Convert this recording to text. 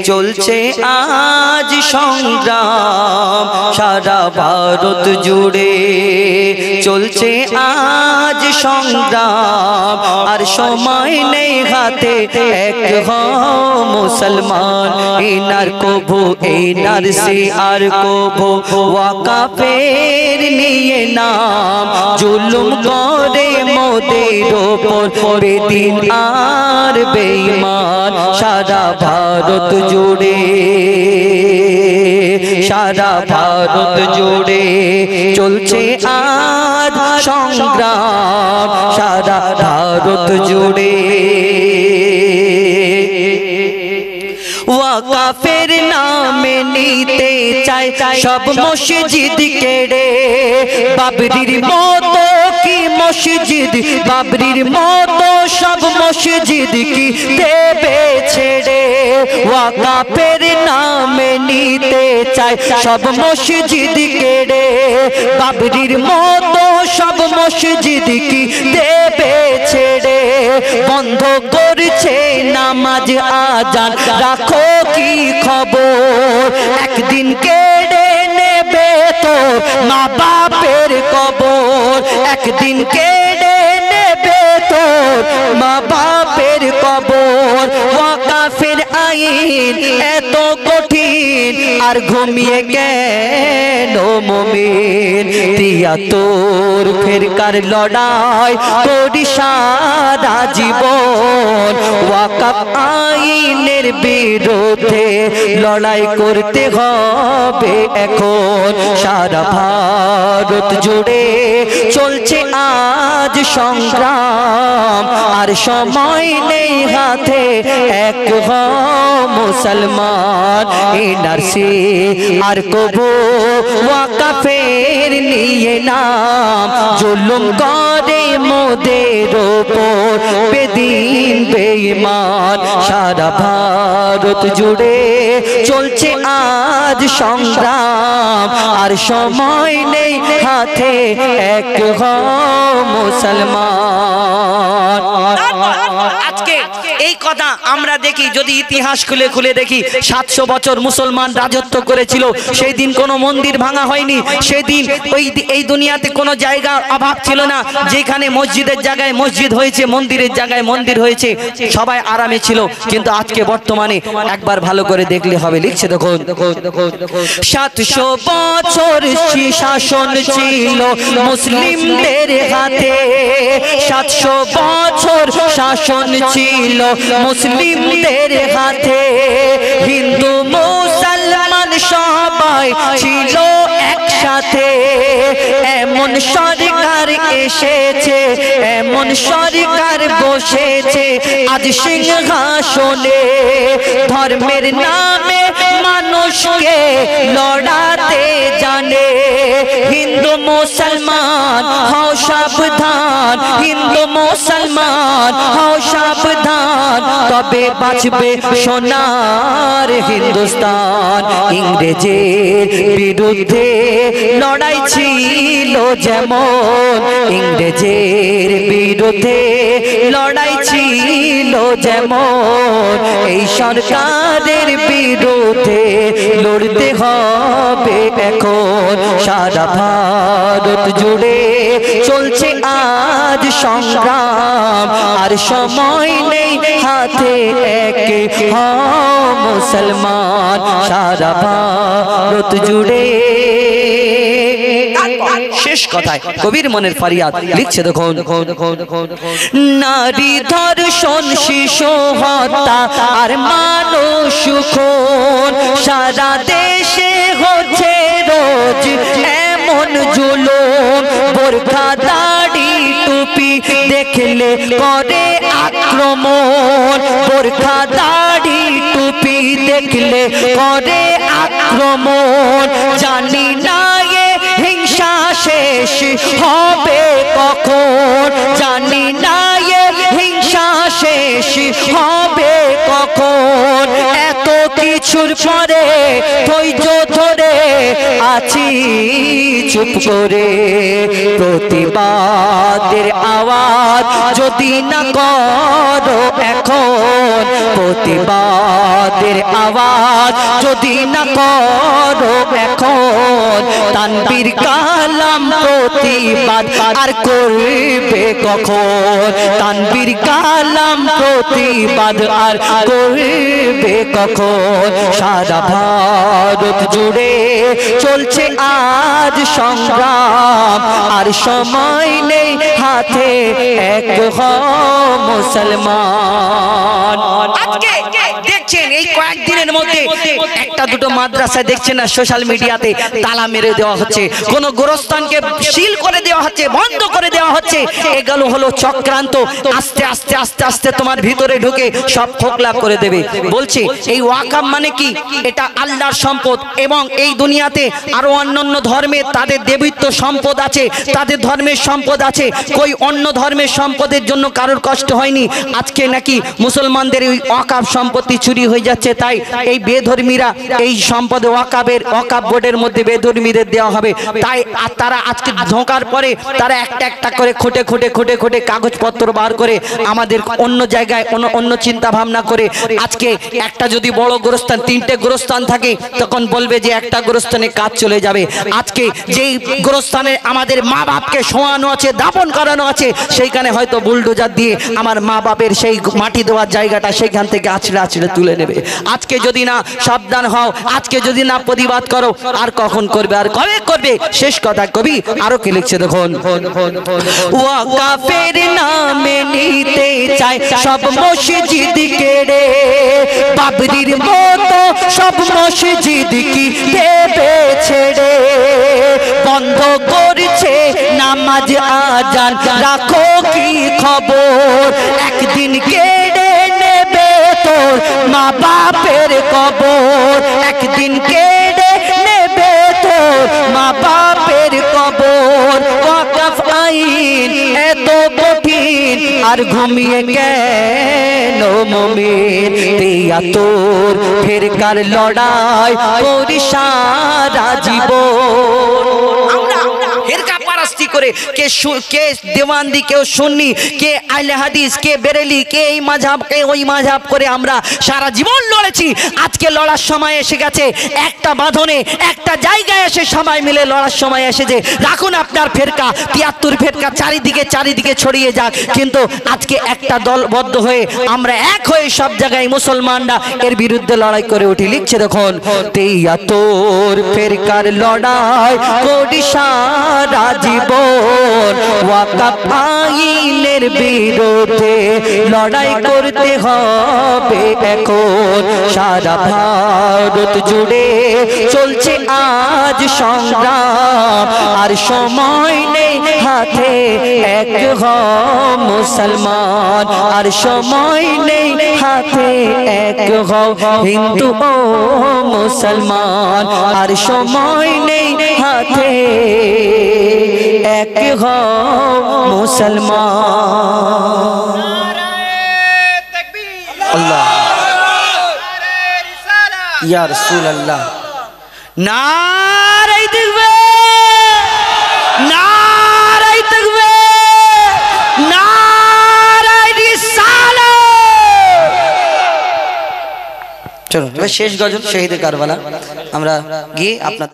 চলছে আজ সংগ্রাম সারা ভারত জুড়ে চলছে আজ সংগ্রাম আর সময় নেই হাতে এক হও মুসলমান ইনার কবু ইনার সে আর কবু ওয়াকাফের নিয়ে নাম জুলুম করে মোদের ওপর বেদিন আর বেঈমান সারা ভারত জুড়ে সারা ভারত জুড়ে চলছে আজ সংগ্রাম সারা ভারত জুড়ে ওয়াকাফের নামে নিতে চায় সব মসজিদ কেড়ে বাবরির মতো কি মসজিদ বাবরির মতো সব মসজিদ কি দেবে ছেড়ে ওয়াকাফের নামে নিতে চায় সব মসজিদ কেড়ে বাবরির মতো সব মসজিদ কি দেবে ছেড়ে বন্ধ করছে নামাজ আজান রাখো কি খবর একদিন কেড়ে নেবে তো মা বাপের কবর একদিন কেড়ে নেবে তো মা বাপের কবর ওয়াকাফের আইন এত কঠিন আর ঘুমিয়ে কেন মুমিন তিয়াত্তর ফিরকার লড়াই করি সারা জীবন ওয়াকাফ আইনের বিরুদ্ধে লড়াই করতে হবে এখন সারা ভারত জুড়ে চলছে আজ সংগ্রাম আর সময় নেই হাতে এক হও মুসলমান এনআরসি আর কবু ওয়াকাফের নিয়ে নাম জুলুম করে মোদের ওপর বেদিন বেঈমান সারা ভারত জুড়ে চলছে আজ সংগ্রাম আর সময় নেই হাতে এক হও মুসলমান আজকে এই কথা আমরা দেখি যদি ইতিহাস খুলে খুলে দেখি 700 বছর মুসলমান রাজত্ব করেছিল সেই দিন কোনো মন্দির ভাঙা হয়নি সেই দিন এই দুনিয়াতে কোনো জায়গার অভাব ছিল না যেখানে মসজিদের জায়গায় মসজিদ হয়েছে মন্দিরের জায়গায় মন্দির হয়েছে সবাই আরামে ছিল কিন্তু আজকে বর্তমানে একবার ভালো করে দেখলে হবে লিখছে দেখুন 700 বছর শাসন ছিল মুসলিমদের হাতে 700 বছর শাসন ছিল মুসলিমদের হাতে হিন্দু মুসলমান সবাই ছিল একসাথে এমন সরকার এসেছে এমন সরকার বসেছে আজ সিংহাসনে ধর্মের নামে মানুষকে লড়াতে জানে হিন্দু মুসলমান হও সাবধান হিন্দু মুসলমান হও সাবধান তবে বাঁচবে সোনার হিন্দুস্তান ইংরেজের বিরুদ্ধে লড়াই ছিল যেমন ইংরেজের বিরুদ্ধে লড়াই ছিল যেমন এই সরকারের বিরুদ্ধে লড়তে হবে এখন সারা ভারত জুড়ে চলছে আজ সংগ্রাম আর সময় নেই হাতে এক হও মুসলমান সারা ভারত জুড়ে শেষ কথায় কবির মনের ফরিয়াদ লিখছে দেখুন নারী ধর্ষণ শিশু হত্যা আর মানুষ খুন সারা দেশে হচ্ছে রোজ এমন জুলুম বোরখা দাড়ি টুপি দেখলে করে আক্রমণ বোরখা দাড়ি টুপি দেখলে করে আক্রমণ জানি না হিংসা শেষ হবে কখন জানি না হিংসা শেষ হবে কখন এত কিছুর পরে ধৈর্য ধরে আছি চুপ করে প্রতিবাদের আওয়াজ যদি না করো এখন প্রতিবাদের আওয়াজ যদি না করো এখন, তানবীর কালাম প্রতিবাদ আর করবে কখন? তানবীর কালাম প্রতিবাদ আর করবে কখন? সারা ভারত জুড়ে চলছে আজ সংগ্রাম, আর সময় নেই হাতে, এক হও মুসলমান। আজকে দেখছেন এই কয়েকদিনের মধ্যে একটা দুটো মাদ্রাসা দেখছেন না সোশ্যাল মিডিয়াতে তালা মেরে দেওয়া হচ্ছে, কোন গোরস্থানকে সিল করে দেওয়া হচ্ছে, বন্ধ করে দেওয়া হচ্ছে। এগুলো হলো চক্রান্ত। আস্তে আস্তে আস্তে আস্তে তোমার ভিতরে ঢুকে সব খোকলা করে দেবে। বলছি এই ওয়াকাব মানে কি? এটা আল্লাহর সম্পদ, এবং এই দুনিয়াতে আরো অন্যান্য ধর্মের তাদের দেবীত্ব সম্পদ আছে, তাদের ধর্মের সম্পদ আছে। কই অন্য ধর্মের সম্পদের জন্য কারোর কষ্ট হয়নি। আজকে নাকি মুসলমানদের ওই ওয়াকাব সম্পত্তি চুরি হয়ে যাচ্ছে, তাই এই বেধর্মীরা এই সম্পদ ওয়াকাবের ওয়াকাব বোর্ডের মধ্যে বেধর্মীদের দেওয়া হবে। তাই তারা আজকে ধোঁকার পরে তারা একটা একটা করে খুঁটে খুঁটে খুঁটে খুঁটে কাগজপত্র বার করে আমাদের অন্য জায়গায় অন্য চিন্তা ভাবনা করে। আজকে একটা যদি বড় গোরস্থান, 3টে গোরস্থান থাকে, তখন বলবে যে একটা গোরস্থানে কাজ চলে যাবে। আজকে যেই গোরস্থানে আমাদের মা বাপকে শোয়ানো আছে, দাফন করানো আছে, সেইখানে হয়তো বুলডোজার দিয়ে আমার মা বাপের সেই মাটি দেওয়ার জায়গাটা সেখান থেকে আছড়ে আছড়ে তুলে নেবে। আজকে যদি না সাবধান হও, আজকে যদি না প্রতিবাদ করো, আর কখন করবে, আর কবে করবে? শেষ কথা কবি আরো কি লিখছে দেখুন, ওয়াকাফের নামে নিতে চায় সব মসজিদ কেড়ে, বাবরির মতো সব মসজিদ কি দেবে ছেড়ে, বন্ধ করছে নামাজ আজান, রাখো কি খবর, একদিন কেড়ে নেবে তোর মা বাপের কবর, একদিন কেড়ে নেবে তোর মা বাপের কবর। ওয়াকাফ আইন এত কঠিন আর ঘুমিয়ে কেন মুমিন, তিয়াত্তর ফেরকার লড়াই করি সারা জীবন। আমরা ফেরকা পারাস্তি করে কে দেওয়ানদি, কেউ সুন্নি, কে আহলে হাদিস, কে বেরেলি, কে এই মাযহাব, কে ওই মাযহাব করে আমরা সারা জীবন লড়েছি। আজকে লড়ার সময় এসে গেছে, একটা বাঁধনে একটা জায়গায় এসে সবাই মিলে লড়ার সময় এসেছে। রাখুন আপনার ফেরকা, 73 ফেরকা চারিদিকে চারিদিকে ছড়িয়ে যাক, কিন্তু আজকে একটা দলবদ্ধ হয়ে আমরা এক হয়ে সব জায়গায় মুসলমানরা এর বিরুদ্ধে লড়াই করে উঠি। লিখছে দেখুন, 73 ফেরকার লড়াই করি সারা জীবন, ওয়াকাফ আইনের বিরুদ্ধে লড়াই করতে হবে এখন। সারা ভারত জুড়ে চলছে আজ সংগ্রাম, আর সময় নেই হাতে, এক হও মুসলমান, আর সময় নেই হাতে, এক হও হিন্দু ও মুসলমান, আর সময় নেই হাতে, এক হও মুসলমান। আল্লাহ ইয়া রাসূলুল্লাহ, নারে তাকবীর, নারে তাকবীর, নারে রিসালাত। চলো এবার শেষ গজল শহীদে কারবালা আমরা গিয়ে আপনার